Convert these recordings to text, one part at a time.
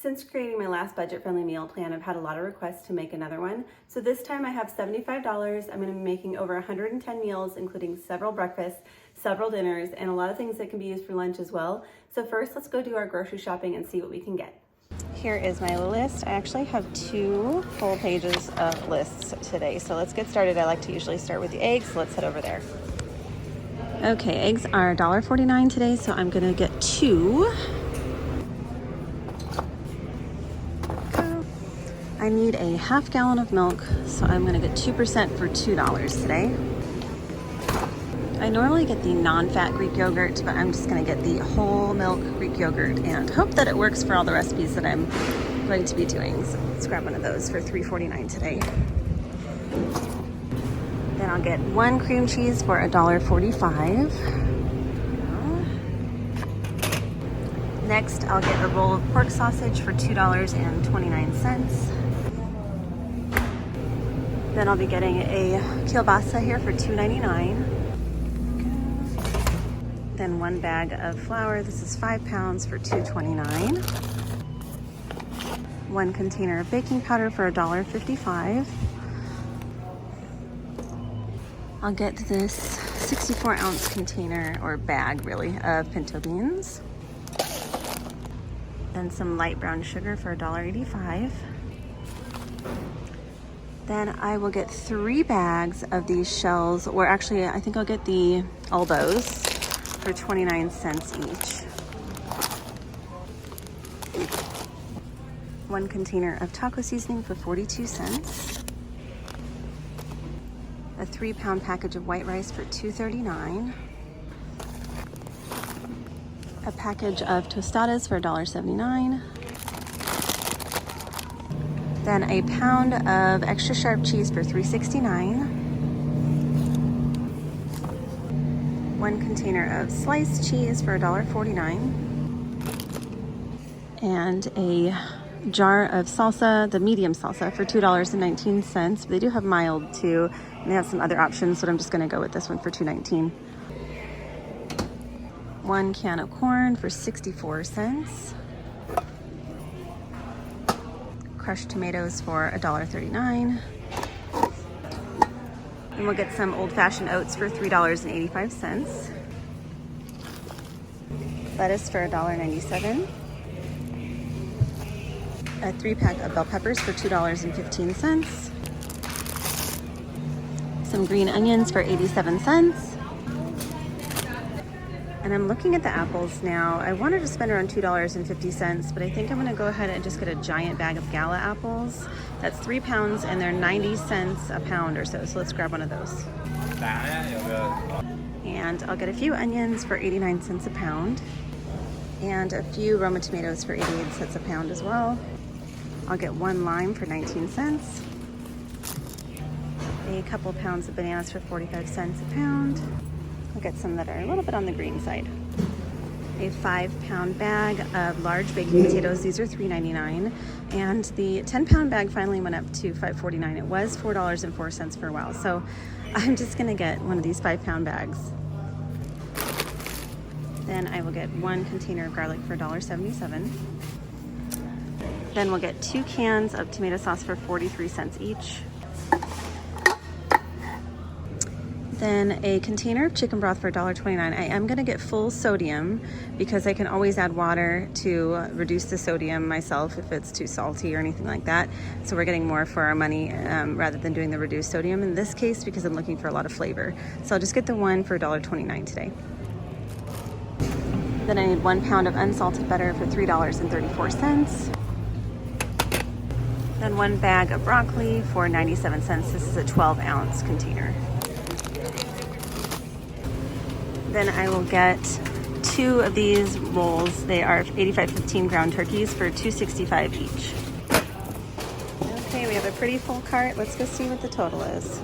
Since creating my last budget-friendly meal plan, I've had a lot of requests to make another one. So this time I have $75. I'm gonna be making over 110 meals, including several breakfasts, several dinners, and a lot of things that can be used for lunch as well. So first, let's go do our grocery shopping and see what we can get. Here is my list. I actually have 2 full pages of lists today. So let's get started. I like to usually start with the eggs. So let's head over there. Okay, eggs are $1.49 today, so I'm gonna get 2. I need a half gallon of milk, so I'm gonna get 2% for $2 today. I normally get the non-fat Greek yogurt, but I'm just gonna get the whole milk Greek yogurt and hope that it works for all the recipes that I'm going to be doing. So let's grab one of those for $3.49 today. Then I'll get 1 cream cheese for $1.45. Next, I'll get a roll of pork sausage for $2.29. Then I'll be getting a kielbasa here for $2.99. Then 1 bag of flour. This is 5 pounds for $2.29. 1 container of baking powder for $1.55. I'll get this 64-ounce container, or bag really, of pinto beans. Then some light brown sugar for $1.85. Then I will get 3 bags of these shells, or actually I think I'll get the elbows for 29 cents each. 1 container of taco seasoning for 42 cents. A 3-pound package of white rice for $2.39. A package of Tostadas for $1.79. Then a pound of extra sharp cheese for $3.69. 1 container of sliced cheese for $1.49. And a jar of salsa, the medium salsa, for $2.19. They do have mild too, and they have some other options, but I'm just gonna go with this one for $2.19. 1 can of corn for 64 cents. Crushed tomatoes for $1.39. And we'll get some old-fashioned oats for $3.85. Lettuce for $1.97. A 3-pack of bell peppers for $2.15. Some green onions for 87 cents. And I'm looking at the apples now. I wanted to spend around $2.50, but I think I'm gonna go ahead and just get a giant bag of Gala apples. That's 3 pounds and they're 90 cents a pound or so. So let's grab one of those. And I'll get a few onions for 89 cents a pound. And a few Roma tomatoes for 88 cents a pound as well. I'll get 1 lime for 19 cents. A couple pounds of bananas for 45 cents a pound. I'll get some that are a little bit on the green side. A 5-pound bag of large baking potatoes. These are $3.99. And the 10-pound bag finally went up to $5.49. It was $4.04 for a while. So I'm just gonna get one of these 5-pound bags. Then I will get 1 container of garlic for $1.77. Then we'll get 2 cans of tomato sauce for 43 cents each. Then a container of chicken broth for $1.29. I am gonna get full sodium because I can always add water to reduce the sodium myself if it's too salty or anything like that. So we're getting more for our money rather than doing the reduced sodium in this case because I'm looking for a lot of flavor. So I'll just get the one for $1.29 today. Then I need 1 pound of unsalted butter for $3.34. Then 1 bag of broccoli for 97 cents. This is a 12-ounce container. Then I will get 2 of these rolls. They are 85-15 ground turkeys for $2.65 each. Okay, we have a pretty full cart. Let's go see what the total is.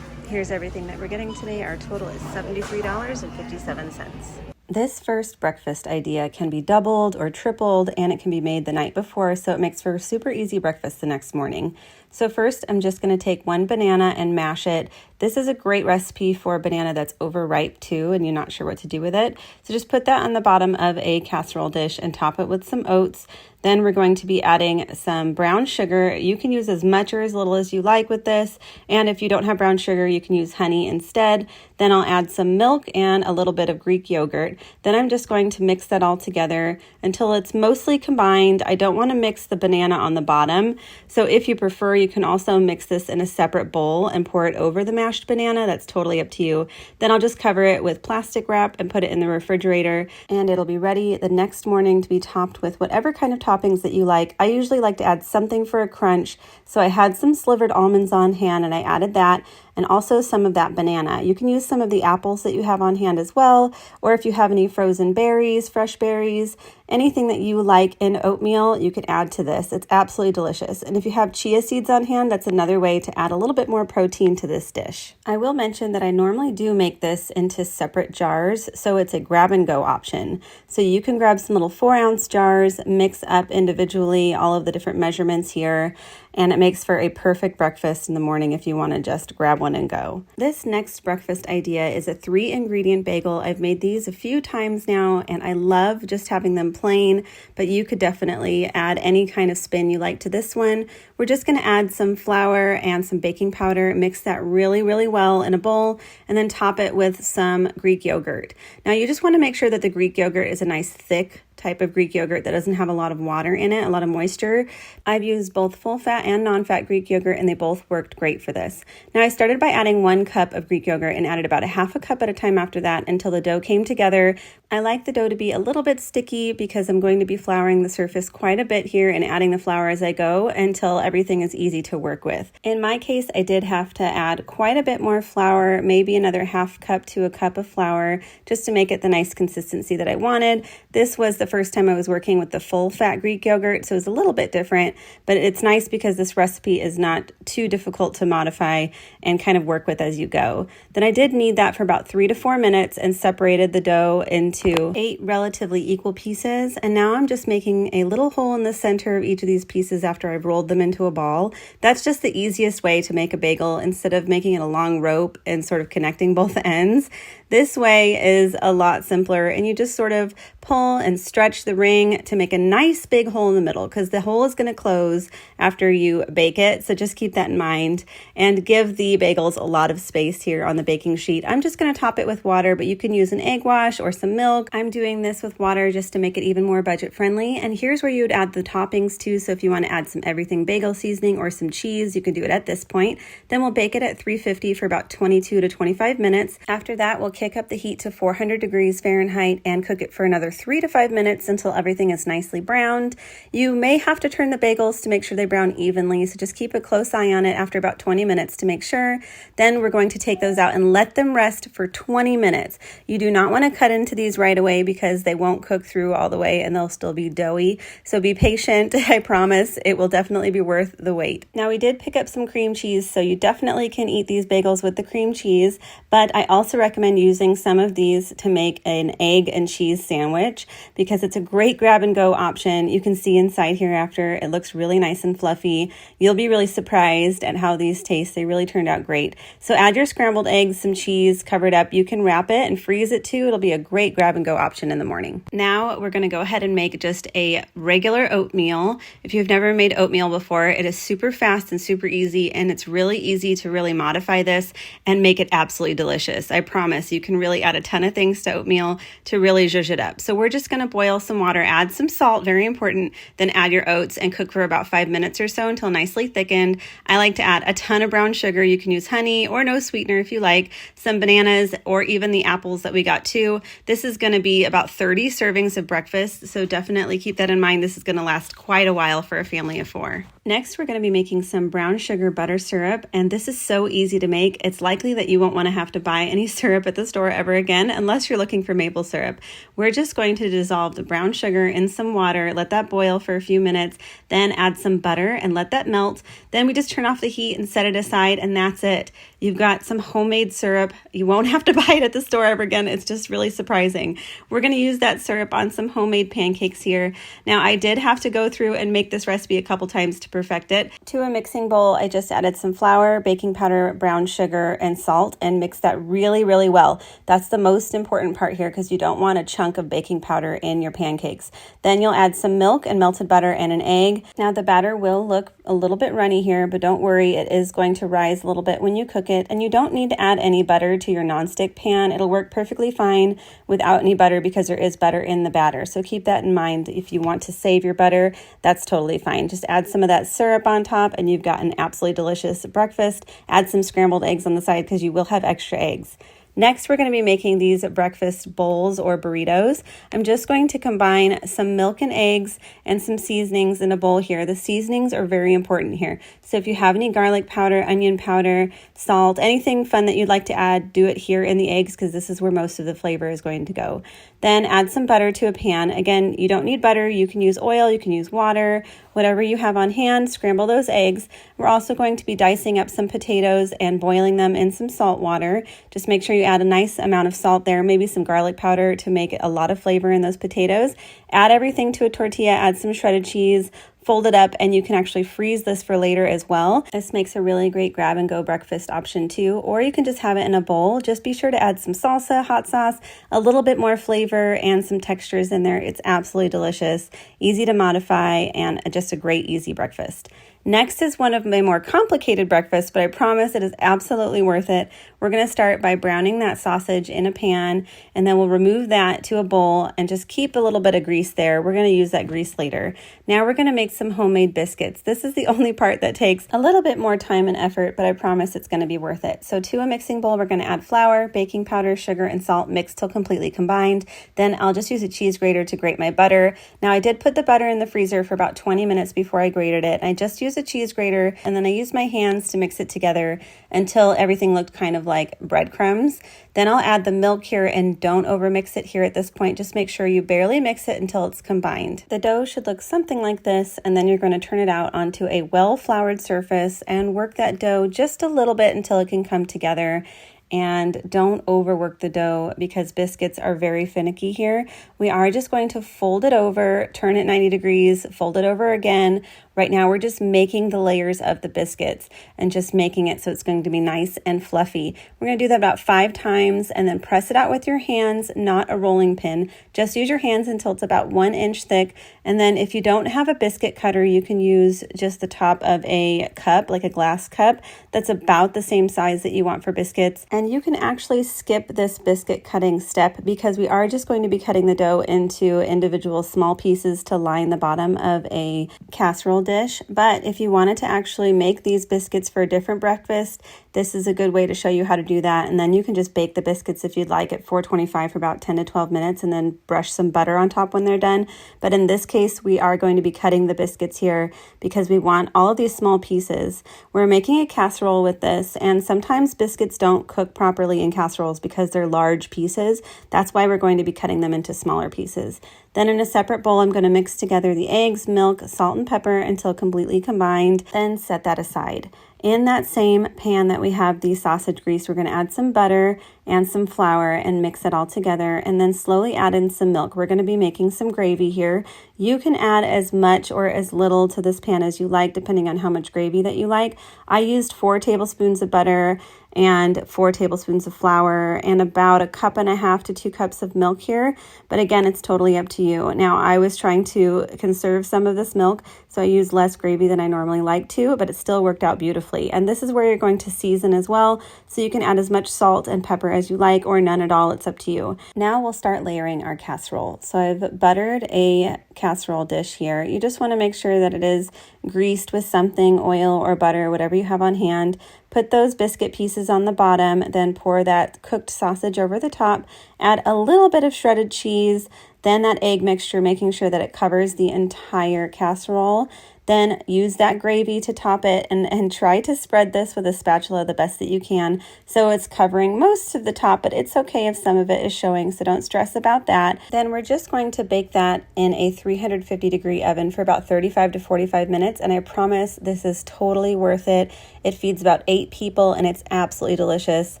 Here's everything that we're getting today. Our total is $73.57. This first breakfast idea can be doubled or tripled, and it can be made the night before, so it makes for a super easy breakfast the next morning. So first, I'm just going to take one banana and mash it. This is a great recipe for a banana that's overripe too, and you're not sure what to do with it. So just put that on the bottom of a casserole dish and top it with some oats. Then we're going to be adding some brown sugar. You can use as much or as little as you like with this. And if you don't have brown sugar, you can use honey instead. Then I'll add some milk and a little bit of Greek yogurt. Then I'm just going to mix that all together until it's mostly combined. I don't want to mix the banana on the bottom. So if you prefer, you can also mix this in a separate bowl and pour it over the mashed banana. That's totally up to you. Then I'll just cover it with plastic wrap and put it in the refrigerator, and it'll be ready the next morning to be topped with whatever kind of toppings that you like. I usually like to add something for a crunch, so I had some slivered almonds on hand and I added that, and also some of that banana. You can use some of the apples that you have on hand as well, or if you have any frozen berries, fresh berries, anything that you like in oatmeal, you could add to this. It's absolutely delicious. And if you have chia seeds on hand, that's another way to add a little bit more protein to this dish. I will mention that I normally do make this into separate jars, so it's a grab and go option. So you can grab some little 4-ounce jars, mix up individually all of the different measurements here, and it makes for a perfect breakfast in the morning if you want to just grab one and go. This next breakfast idea is a 3-ingredient bagel. I've made these a few times now, and I love just having them plain, but you could definitely add any kind of spin you like to this one. We're just going to add some flour and some baking powder, mix that really, really well in a bowl, and then top it with some Greek yogurt. Now you just want to make sure that the Greek yogurt is a nice thick type of Greek yogurt that doesn't have a lot of water in it, a lot of moisture. I've used both full fat and non-fat Greek yogurt, and they both worked great for this. Now I started by adding 1 cup of Greek yogurt and added about a half a cup at a time after that until the dough came together. I like the dough to be a little bit sticky because I'm going to be flouring the surface quite a bit here and adding the flour as I go until everything is easy to work with. In my case, I did have to add quite a bit more flour, maybe another half cup to a cup of flour, just to make it the nice consistency that I wanted. This was the first time I was working with the full fat Greek yogurt, so it's a little bit different, but it's nice because this recipe is not too difficult to modify and kind of work with as you go. Then I did knead that for about 3 to 4 minutes and separated the dough into 8 relatively equal pieces. And now I'm just making a little hole in the center of each of these pieces after I've rolled them into a ball. That's just the easiest way to make a bagel instead of making it a long rope and sort of connecting both ends. This way is a lot simpler, and you just sort of pull and stretch the ring to make a nice big hole in the middle, because the hole is going to close after you bake it. So just keep that in mind and give the bagels a lot of space here on the baking sheet. I'm just going to top it with water, but you can use an egg wash or some milk. I'm doing this with water just to make it even more budget friendly. And here's where you would add the toppings too. So if you want to add some everything bagel seasoning or some cheese, you can do it at this point. Then we'll bake it at 350 for about 22 to 25 minutes. After that, we'll kick up the heat to 400 degrees Fahrenheit and cook it for another 3 to 5 minutes until everything is nicely browned. You may have to turn the bagels to make sure they brown evenly, so just keep a close eye on it after about 20 minutes to make sure. Then we're going to take those out and let them rest for 20 minutes. You do not want to cut into these right away because they won't cook through all the way and they'll still be doughy. So be patient. I promise it will definitely be worth the wait. Now we did pick up some cream cheese, so you definitely can eat these bagels with the cream cheese, but I also recommend using some of these to make an egg and cheese sandwich because it's a great grab and go option. You can see inside here after, it looks really nice and fluffy. You'll be really surprised at how these taste. They really turned out great. So add your scrambled eggs, some cheese, cover it up. You can wrap it and freeze it too. It'll be a great grab and go option in the morning. Now we're going to go ahead and make just a regular oatmeal. If you've never made oatmeal before, it is super fast and super easy, and it's really easy to really modify this and make it absolutely delicious. I promise you can really add a ton of things to oatmeal to really zhuzh it up. So we're just going to boil some water, add some salt, very important, then add your oats and cook for about 5 minutes or so until nicely thickened. I like to add a ton of brown sugar. You can use honey or no sweetener if you like, some bananas or even the apples that we got too. This is going to be about 30 servings of breakfast, so definitely keep that in mind. This is going to last quite a while for a family of 4. Next, we're going to be making some brown sugar butter syrup, and this is so easy to make. It's likely that you won't want to have to buy any syrup at the store ever again unless you're looking for maple syrup. We're just going to dissolve dissolved brown sugar in some water, let that boil for a few minutes, then add some butter and let that melt. Then we just turn off the heat and set it aside, and that's it. You've got some homemade syrup. You won't have to buy it at the store ever again. It's just really surprising. We're going to use that syrup on some homemade pancakes here. Now, I did have to go through and make this recipe a couple times to perfect it. To a mixing bowl, I just added some flour, baking powder, brown sugar, and salt, and mixed that really, really well. That's the most important part here because you don't want a chunk of baking powder in your pancakes. Then you'll add some milk and melted butter and an egg. Now, the batter will look a little bit runny here, but don't worry, it is going to rise a little bit when you cook it, and you don't need to add any butter to your nonstick pan. It'll work perfectly fine without any butter because there is butter in the batter. So keep that in mind. If you want to save your butter, that's totally fine. Just add some of that syrup on top and you've got an absolutely delicious breakfast. Add some scrambled eggs on the side because you will have extra eggs. Next, we're going to be making these breakfast bowls or burritos. I'm just going to combine some milk and eggs and some seasonings in a bowl here. The seasonings are very important here. So if you have any garlic powder, onion powder, salt, anything fun that you'd like to add, do it here in the eggs because this is where most of the flavor is going to go. Then add some butter to a pan. Again, you don't need butter. You can use oil, you can use water, whatever you have on hand. Scramble those eggs. We're also going to be dicing up some potatoes and boiling them in some salt water. Just make sure you add a nice amount of salt there, maybe some garlic powder to make a lot of flavor in those potatoes. Add everything to a tortilla, add some shredded cheese, fold it up, and you can actually freeze this for later as well. This makes a really great grab and go breakfast option too, or you can just have it in a bowl. Just be sure to add some salsa, hot sauce, a little bit more flavor and some textures in there. It's absolutely delicious, easy to modify, and just a great easy breakfast. Next is one of my more complicated breakfasts, but I promise it is absolutely worth it. We're going to start by browning that sausage in a pan, and then we'll remove that to a bowl and just keep a little bit of grease there. We're going to use that grease later. Now we're going to make some homemade biscuits. This is the only part that takes a little bit more time and effort, but I promise it's going to be worth it. So to a mixing bowl, we're going to add flour, baking powder, sugar, and salt mixed till completely combined. Then I'll just use a cheese grater to grate my butter. Now I did put the butter in the freezer for about 20 minutes before I grated it. I just used a cheese grater, and then I used my hands to mix it together until everything looked kind of like breadcrumbs. Then I'll add the milk here, and don't overmix it here at this point. Just make sure you barely mix it until it's combined. The dough should look something like this, and then you're going to turn it out onto a well-floured surface and work that dough just a little bit until it can come together. And don't overwork the dough because biscuits are very finicky here. We are just going to fold it over, turn it 90 degrees, fold it over again. Right now we're just making the layers of the biscuits and just making it so it's going to be nice and fluffy. We're going to do that about 5 times and then press it out with your hands, not a rolling pin. Just use your hands until it's about 1 inch thick. And then if you don't have a biscuit cutter, you can use just the top of a cup, like a glass cup, that's about the same size that you want for biscuits. And you can actually skip this biscuit cutting step because we are just going to be cutting the dough into individual small pieces to line the bottom of a casserole dish. But if you wanted to actually make these biscuits for a different breakfast, this is a good way to show you how to do that. And then you can just bake the biscuits if you'd like at 425 for about 10 to 12 minutes and then brush some butter on top when they're done. But in this case, we are going to be cutting the biscuits here because we want all of these small pieces. We're making a casserole with this, and sometimes biscuits don't cook properly in casseroles because they're large pieces. That's why we're going to be cutting them into smaller pieces. Then in a separate bowl, I'm going to mix together the eggs, milk, salt, and pepper until completely combined, then set that aside. In that same pan that we have the sausage grease, we're going to add some butter and some flour and mix it all together, and then slowly add in some milk. We're going to be making some gravy here. You can add as much or as little to this pan as you like, depending on how much gravy that you like. I used 4 tablespoons of butter and 4 tablespoons of flour and about 1.5 cups to 2 cups of milk here. But again, it's totally up to you. Now, I was trying to conserve some of this milk, so I used less gravy than I normally like to, but it still worked out beautifully. And this is where you're going to season as well, so you can add as much salt and pepper as you like or none at all. It's up to you. Now we'll start layering our casserole. So I've buttered a casserole dish here. You just want to make sure that it is greased with something, oil or butter, whatever you have on hand. Put those biscuit pieces on the bottom, then pour that cooked sausage over the top. Add a little bit of shredded cheese, then that egg mixture, making sure that it covers the entire casserole. Then use that gravy to top it, and try to spread this with a spatula the best that you can so it's covering most of the top, but it's okay if some of it is showing, so don't stress about that. Then we're just going to bake that in a 350-degree oven for about 35 to 45 minutes, and I promise this is totally worth it. It feeds about 8 people and it's absolutely delicious,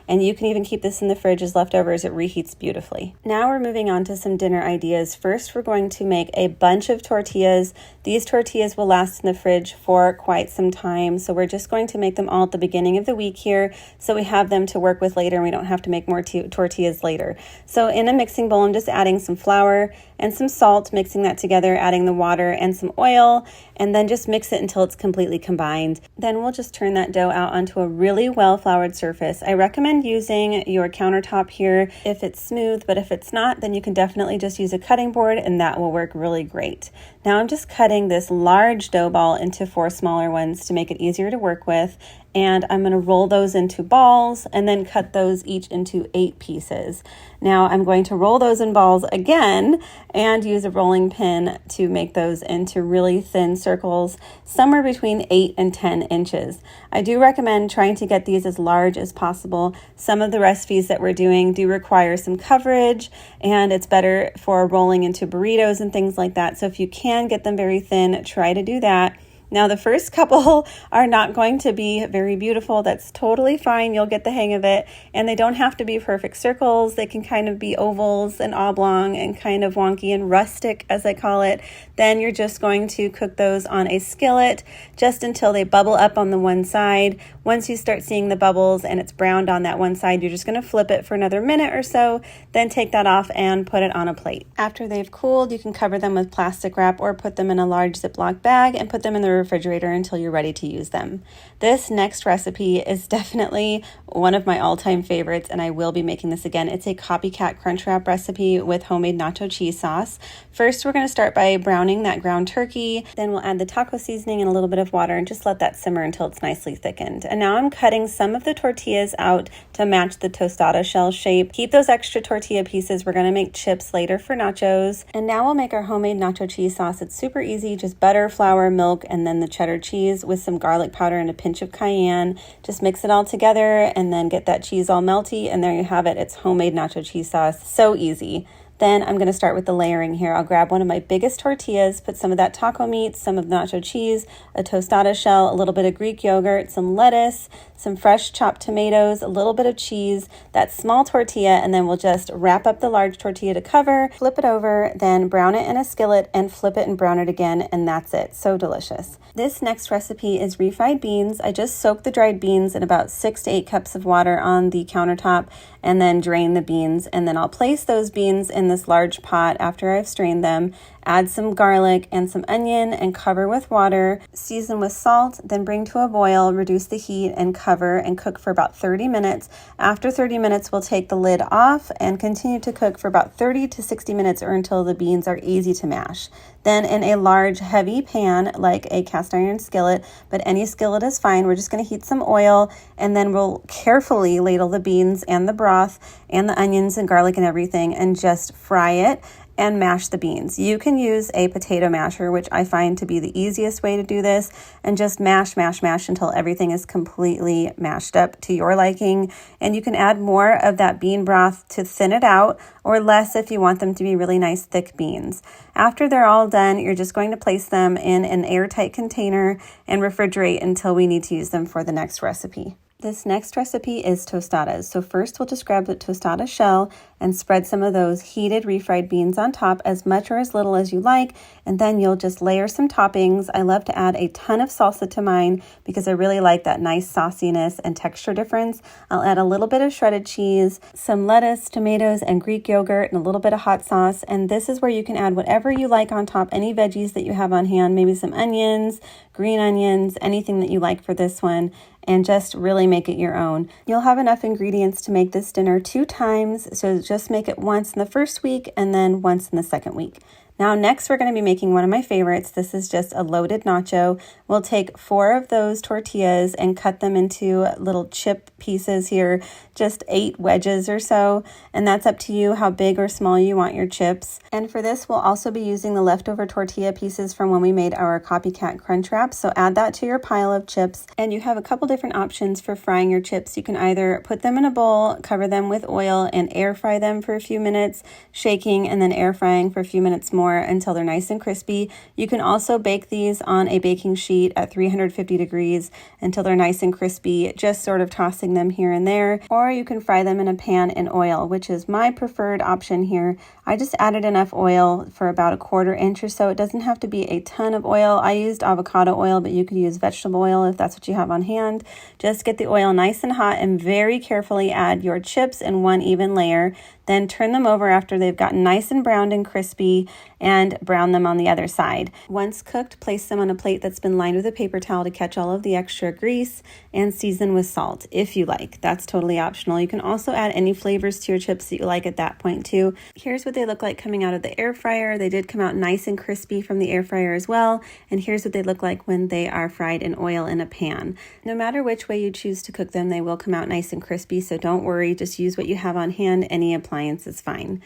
and you can even keep this in the fridge as leftovers. It reheats beautifully. Now we're moving on to some dinner ideas. First, we're going to make a bunch of tortillas. These tortillas will last in the fridge for quite some time, so we're just going to make them all at the beginning of the week here so we have them to work with later and we don't have to make more tortillas later. So in a mixing bowl, I'm just adding some flour and some salt, mixing that together, adding the water and some oil, and then just mix it until it's completely combined. Then we'll just turn that dough out onto a really well-floured surface. I recommend using your countertop here if it's smooth, but if it's not, then you can definitely just use a cutting board and that will work really great. Now I'm just cutting this large dough ball into 4 smaller ones to make it easier to work with, and I'm going to roll those into balls and then cut those each into 8 pieces. Now I'm going to roll those in balls again and use a rolling pin to make those into really thin circles, somewhere between 8 and 10 inches. I do recommend trying to get these as large as possible. Some of the recipes that we're doing do require some coverage, and it's better for rolling into burritos and things like that. So if you can get them very thin, try to do that. Now, the first couple are not going to be very beautiful. That's totally fine. You'll get the hang of it. And they don't have to be perfect circles. They can kind of be ovals and oblong and kind of wonky and rustic, as I call it. Then you're just going to cook those on a skillet just until they bubble up on the one side. Once you start seeing the bubbles and it's browned on that one side, you're just going to flip it for another minute or so, then take that off and put it on a plate. After they've cooled, you can cover them with plastic wrap or put them in a large Ziploc bag and put them in the refrigerator until you're ready to use them. This next recipe is definitely one of my all-time favorites, and I will be making this again. It's a Copycat crunch wrap recipe with homemade nacho cheese sauce. First, we're going to start by browning that ground turkey. Then we'll add the taco seasoning and a little bit of water and just let that simmer until it's nicely thickened. And now I'm cutting some of the tortillas out to match the tostada shell shape. Keep those extra tortilla pieces. We're going to make chips later for nachos. And now we'll make our homemade nacho cheese sauce. It's super easy, just butter, flour, milk, and then the cheddar cheese with some garlic powder and a pinch of cayenne. Just mix it all together and then get that cheese all melty, and there you have it. It's homemade nacho cheese sauce. So easy. Then I'm going to start with the layering here. I'll grab one of my biggest tortillas, put some of that taco meat, some of the nacho cheese, a tostada shell, a little bit of Greek yogurt, some lettuce, some fresh chopped tomatoes, a little bit of cheese, that small tortilla, and then we'll just wrap up the large tortilla to cover, flip it over, then brown it in a skillet and flip it and brown it again, and that's it. So delicious. This next recipe is refried beans. I just soaked the dried beans in about 6 to 8 cups of water on the countertop and then drain the beans, and then I'll place those beans in this large pot after I've strained them, add some garlic and some onion and cover with water, season with salt, then bring to a boil, reduce the heat and cover and cook for about 30 minutes. After 30 minutes, we'll take the lid off and continue to cook for about 30 to 60 minutes or until the beans are easy to mash. Then in a large heavy pan, like a cast iron skillet, but any skillet is fine, we're just going to heat some oil, and then we'll carefully ladle the beans and the broth and the onions and garlic and everything and just fry it and mash the beans. You can use a potato masher, which I find to be the easiest way to do this, and just mash until everything is completely mashed up to your liking. And you can add more of that bean broth to thin it out, or less if you want them to be really nice thick beans. After they're all done, you're just going to place them in an airtight container and refrigerate until we need to use them for the next recipe. This next recipe is tostadas. So first we'll just grab the tostada shell and spread some of those heated refried beans on top, as much or as little as you like, and then you'll just layer some toppings. I love to add a ton of salsa to mine because I really like that nice sauciness and texture difference. I'll add a little bit of shredded cheese, some lettuce, tomatoes, and Greek yogurt, and a little bit of hot sauce. And this is where you can add whatever you like on top, any veggies that you have on hand, maybe some onions, green onions, anything that you like for this one, and just really make it your own. You'll have enough ingredients to make this dinner 2 times, so just make it once in the first week and then once in the second week. Now next we're going to be making one of my favorites. This is just a loaded nacho. We'll take 4 of those tortillas and cut them into little chip pieces here, just 8 wedges or so, and that's up to you how big or small you want your chips. And for this we'll also be using the leftover tortilla pieces from when we made our Copycat crunch wraps, so add that to your pile of chips. And you have a couple different options for frying your chips. You can either put them in a bowl, cover them with oil, and air fry them for a few minutes, shaking and then air frying for a few minutes more until they're nice and crispy. You can also bake these on a baking sheet at 350 degrees until they're nice and crispy, just sort of tossing them here and there, or you can fry them in a pan in oil, which is my preferred option here. I just added enough oil for about a 1/4 inch or so. It doesn't have to be a ton of oil. I used avocado oil, but you could use vegetable oil if that's what you have on hand. Just get the oil nice and hot and very carefully add your chips in one even layer. Then turn them over after they've gotten nice and browned and crispy and brown them on the other side. Once cooked, place them on a plate that's been lined with a paper towel to catch all of the extra grease and season with salt if you like. That's totally optional. You can also add any flavors to your chips that you like at that point too. Here's what they look like coming out of the air fryer. They did come out nice and crispy from the air fryer as well. And here's what they look like when they are fried in oil in a pan. No matter which way you choose to cook them, they will come out nice and crispy, so don't worry. Just use what you have on hand. Any appliance is fine.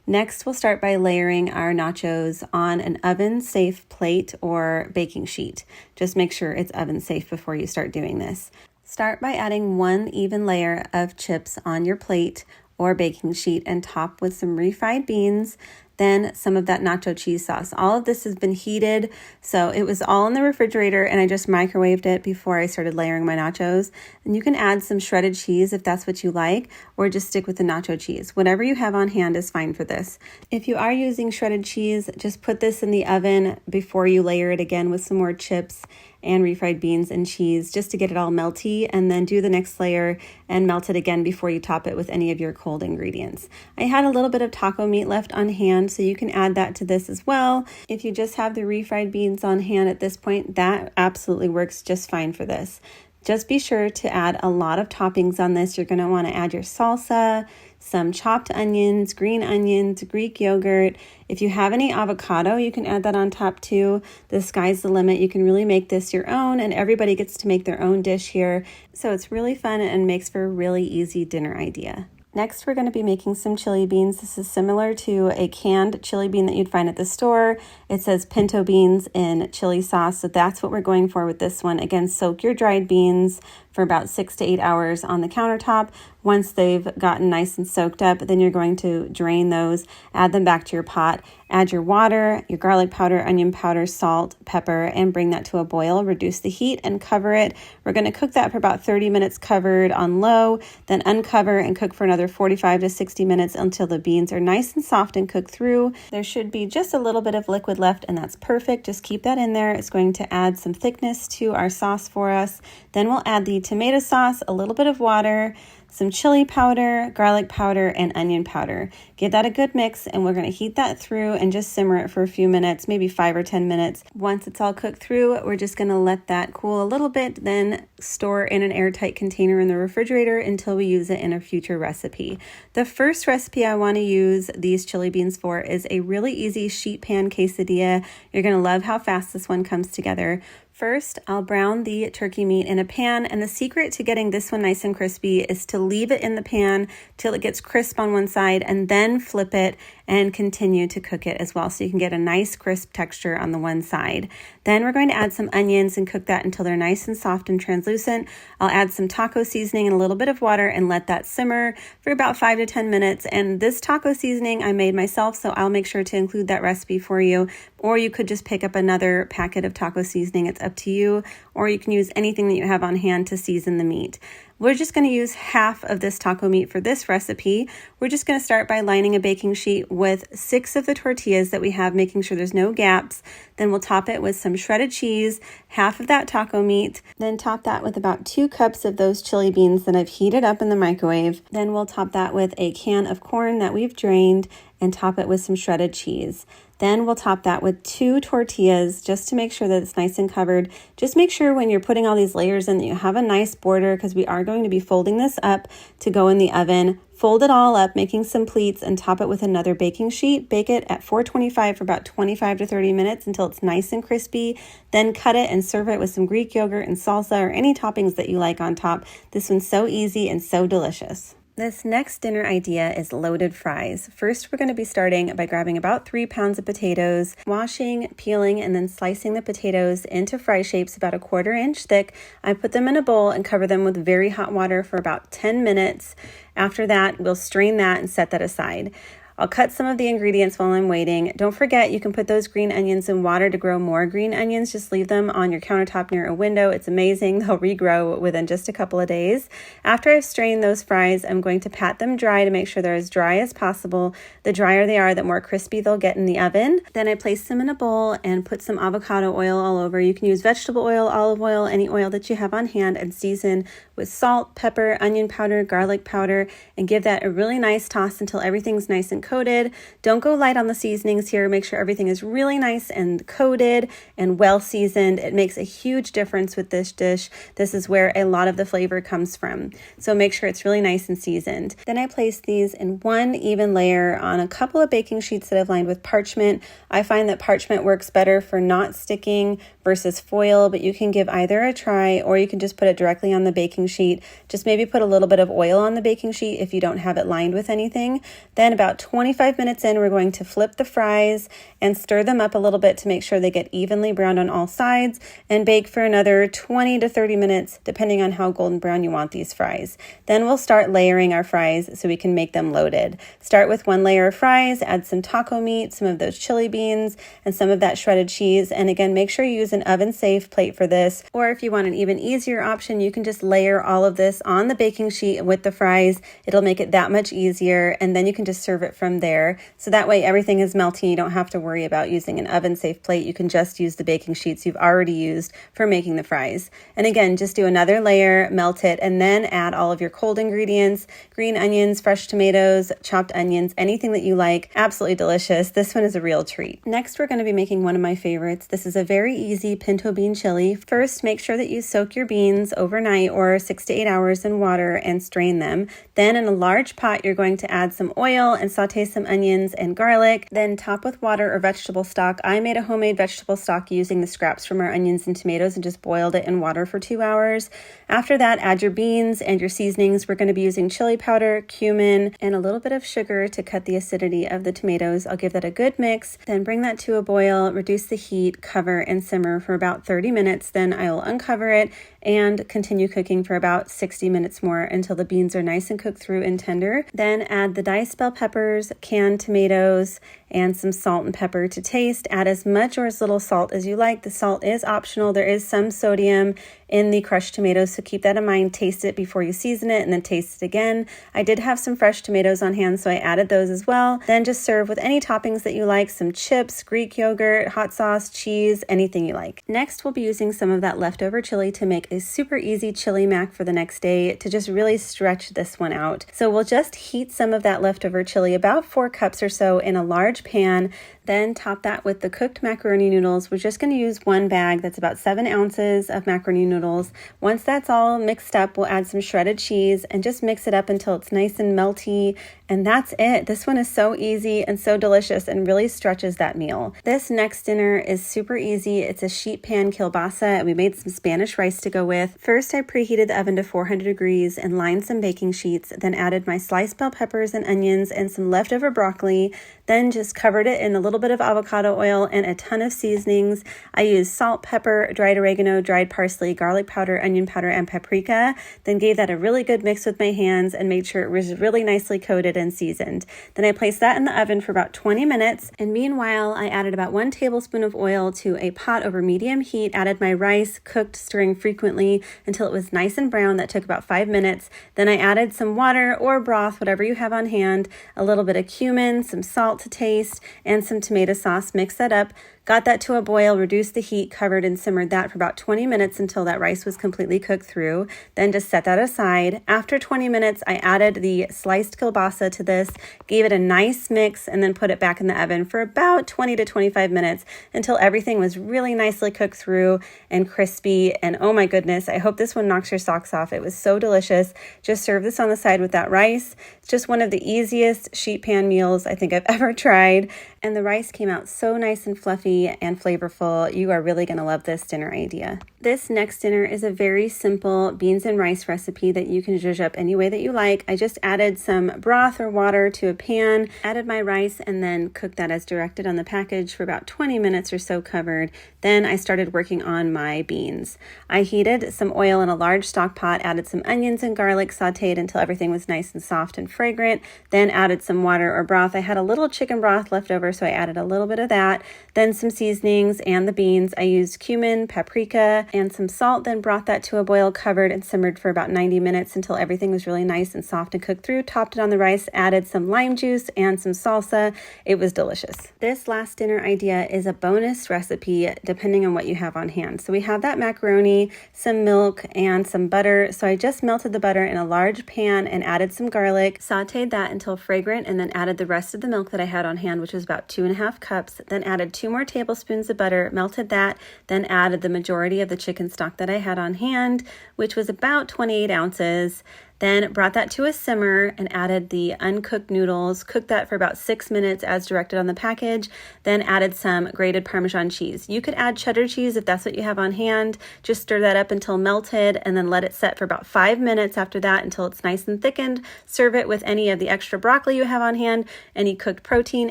Next, we'll start by layering our nachos on an oven-safe plate or baking sheet. Just make sure it's oven-safe before you start doing this. Start by adding 1 even layer of chips on your plate or baking sheet and top with some refried beans, then some of that nacho cheese sauce. All of this has been heated, so it was all in the refrigerator and I just microwaved it before I started layering my nachos. And you can add some shredded cheese if that's what you like, or just stick with the nacho cheese. Whatever you have on hand is fine for this. If you are using shredded cheese, just put this in the oven before you layer it again with some more chips and refried beans and cheese just to get it all melty, and then do the next layer and melt it again before you top it with any of your cold ingredients. I had a little bit of taco meat left on hand, so you can add that to this as well. If you just have the refried beans on hand at this point, that absolutely works just fine for this. Just be sure to add a lot of toppings on this. You're going to want to add your salsa, some chopped onions, green onions, Greek yogurt. If you have any avocado, you can add that on top too. The sky's the limit. You can really make this your own, and everybody gets to make their own dish here. So it's really fun and makes for a really easy dinner idea. Next, we're going to be making some chili beans. This is similar to a canned chili bean that you'd find at the store. It says pinto beans in chili sauce, so that's what we're going for with this one. Again, soak your dried beans for about 6 to 8 hours on the countertop. Once they've gotten nice and soaked up, then you're going to drain those, add them back to your pot, add your water, your garlic powder, onion powder, salt, pepper, and bring that to a boil. Reduce the heat and cover it. We're going to cook that for about 30 minutes covered on low, then uncover and cook for another 45 to 60 minutes until the beans are nice and soft and cooked through. There should be just a little bit of liquid left, and that's perfect. Just keep that in there. It's going to add some thickness to our sauce for us. Then we'll add the tomato sauce, a little bit of water, some chili powder, garlic powder, and onion powder. Give that a good mix, and we're going to heat that through and just simmer it for a few minutes, maybe 5 or 10 minutes. Once it's all cooked through, we're just going to let that cool a little bit, then store in an airtight container in the refrigerator until we use it in a future recipe. The first recipe I want to use these chili beans for is a really easy sheet pan quesadilla. You're going to love how fast this one comes together. First, I'll brown the turkey meat in a pan, and the secret to getting this one nice and crispy is to leave it in the pan till it gets crisp on one side and then flip it and continue to cook it as well, so you can get a nice crisp texture on the one side. Then we're going to add some onions and cook that until they're nice and soft and translucent. I'll add some taco seasoning and a little bit of water and let that simmer for about 5 to 10 minutes. And this taco seasoning I made myself, so I'll make sure to include that recipe for you. Or you could just pick up another packet of taco seasoning. It's up to you. Or you can use anything that you have on hand to season the meat. We're just going to use half of this taco meat for this recipe. We're just going to start by lining a baking sheet with 6 of the tortillas that we have, making sure there's no gaps. Then we'll top it with some shredded cheese, half of that taco meat, then top that with about 2 cups of those chili beans that I've heated up in the microwave. Then we'll top that with a can of corn that we've drained and top it with some shredded cheese. Then we'll top that with 2 tortillas just to make sure that it's nice and covered. Just make sure when you're putting all these layers in that you have a nice border, because we are going to be folding this up to go in the oven. Fold it all up, making some pleats, and top it with another baking sheet. Bake it at 425 for about 25 to 30 minutes until it's nice and crispy. Then cut it and serve it with some Greek yogurt and salsa or any toppings that you like on top. This one's so easy and so delicious. This next dinner idea is loaded fries. First, we're going to be starting by grabbing about 3 pounds of potatoes, washing, peeling, and then slicing the potatoes into fry shapes about 1/4 inch thick. I put them in a bowl and cover them with very hot water for about 10 minutes. After that, we'll strain that and set that aside. I'll cut some of the ingredients while I'm waiting. Don't forget, you can put those green onions in water to grow more green onions. Just leave them on your countertop near a window. It's amazing. They'll regrow within just a couple of days. After I've strained those fries, I'm going to pat them dry to make sure they're as dry as possible. The drier they are, the more crispy they'll get in the oven. Then I place them in a bowl and put some avocado oil all over. You can use vegetable oil, olive oil, any oil that you have on hand, and season with salt, pepper, onion powder, garlic powder, and give that a really nice toss until everything's nice and coated. Don't go light on the seasonings here. Make sure everything is really nice and coated and well seasoned. It makes a huge difference with this dish. This is where a lot of the flavor comes from. So make sure it's really nice and seasoned. Then I place these in one even layer on a couple of baking sheets that I've lined with parchment. I find that parchment works better for not sticking versus foil, but you can give either a try, or you can just put it directly on the baking sheet. Just maybe put a little bit of oil on the baking sheet if you don't have it lined with anything. Then about 25 minutes in, we're going to flip the fries and stir them up a little bit to make sure they get evenly browned on all sides, and bake for another 20 to 30 minutes, depending on how golden brown you want these fries. Then we'll start layering our fries so we can make them loaded. Start with 1 layer of fries, add some taco meat, some of those chili beans, and some of that shredded cheese. And again, make sure you use an oven-safe plate for this, or if you want an even easier option, you can just layer all of this on the baking sheet with the fries. It'll make it that much easier, and then you can just serve it from there. So that way everything is melting. You don't have to worry about using an oven-safe plate. You can just use the baking sheets you've already used for making the fries. And again, just do another layer, melt it, and then add all of your cold ingredients, green onions, fresh tomatoes, chopped onions, anything that you like. Absolutely delicious. This one is a real treat. Next, we're going to be making one of my favorites. This is a very easy pinto bean chili. First, make sure that you soak your beans overnight or 6 to 8 hours in water and strain them. Then in a large pot, you're going to add some oil and saute some onions and garlic. Then top with water or vegetable stock. I made a homemade vegetable stock using the scraps from our onions and tomatoes and just boiled it in water for 2 hours. After that, add your beans and your seasonings. We're going to be using chili powder, cumin, and a little bit of sugar to cut the acidity of the tomatoes. I'll give that a good mix. Then bring that to a boil, reduce the heat, cover, and simmer for about 30 minutes. Then I'll uncover it and continue cooking for about 60 minutes more until the beans are nice and cooked through and tender. Then add the diced bell peppers, canned tomatoes, and some salt and pepper to taste. Add as much or as little salt as you like. The salt is optional. There is some sodium in the crushed tomatoes, so keep that in mind. Taste it before you season it and then taste it again. I did have some fresh tomatoes on hand, so I added those as well. Then just serve with any toppings that you like, some chips, Greek yogurt, hot sauce, cheese, anything you like. Next, we'll be using some of that leftover chili to make a super easy chili mac for the next day to just really stretch this one out. So we'll just heat some of that leftover chili, about 4 cups or so, in a large pan. Then top that with the cooked macaroni noodles. We're just going to use 1 bag. That's about 7 ounces of macaroni noodles. Once that's all mixed up, we'll add some shredded cheese and just mix it up until it's nice and melty. And that's it. This one is so easy and so delicious and really stretches that meal. This next dinner is super easy. It's a sheet pan kielbasa, and we made some Spanish rice to go with. First, I preheated the oven to 400 degrees and lined some baking sheets, then added my sliced bell peppers and onions and some leftover broccoli, then just covered it in a little bit of avocado oil and a ton of seasonings. I used salt, pepper, dried oregano, dried parsley, garlic powder, onion powder, and paprika. Then gave that a really good mix with my hands and made sure it was really nicely coated and seasoned. Then I placed that in the oven for about 20 minutes. And meanwhile, I added about 1 tablespoon of oil to a pot over medium heat, added my rice, cooked, stirring frequently until it was nice and brown. That took about 5 minutes. Then I added some water or broth, whatever you have on hand, a little bit of cumin, some salt to taste, and some tomato sauce. Mix that up, Got that to a boil, reduced the heat, covered and simmered that for about 20 minutes until that rice was completely cooked through. Then just set that aside. After 20 minutes, I added the sliced kielbasa to this, gave it a nice mix, and then put it back in the oven for about 20 to 25 minutes until everything was really nicely cooked through and crispy. And oh my goodness, I hope this one knocks your socks off. It was so delicious. Just serve this on the side with that rice. It's just one of the easiest sheet pan meals I think I've ever tried. And the rice came out so nice and fluffy and flavorful. You are really going to love this dinner idea. This next dinner is a very simple beans and rice recipe that you can zhuzh up any way that you like. I just added some broth or water to a pan, added my rice, and then cooked that as directed on the package for about 20 minutes or so covered. Then I started working on my beans. I heated some oil in a large stock pot, added some onions and garlic, sauteed until everything was nice and soft and fragrant, then added some water or broth. I had a little chicken broth left over, so I added a little bit of that, then some seasonings and the beans. I used cumin, paprika, and some salt, then brought that to a boil, covered and simmered for about 90 minutes until everything was really nice and soft and cooked through, topped it on the rice, added some lime juice and some salsa. It was delicious. This last dinner idea is a bonus recipe depending on what you have on hand. So we have that macaroni, some milk, and some butter. So I just melted the butter in a large pan and added some garlic, sauteed that until fragrant, and then added the rest of the milk that I had on hand, which was about 2.5 cups, then added 2 more tablespoons of butter, melted that, then added the majority of the chicken stock that I had on hand, which was about 28 ounces. Then brought that to a simmer and added the uncooked noodles, cooked that for about 6 minutes as directed on the package, then added some grated Parmesan cheese. You could add cheddar cheese if that's what you have on hand. Just stir that up until melted and then let it set for about 5 minutes after that until it's nice and thickened. Serve it with any of the extra broccoli you have on hand, any cooked protein,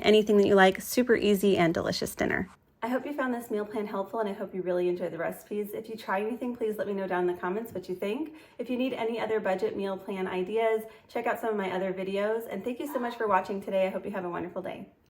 anything that you like. Super easy and delicious dinner. I hope you found this meal plan helpful, and I hope you really enjoyed the recipes. If you try anything, please let me know down in the comments what you think. If you need any other budget meal plan ideas, check out some of my other videos. And thank you so much for watching today. I hope you have a wonderful day.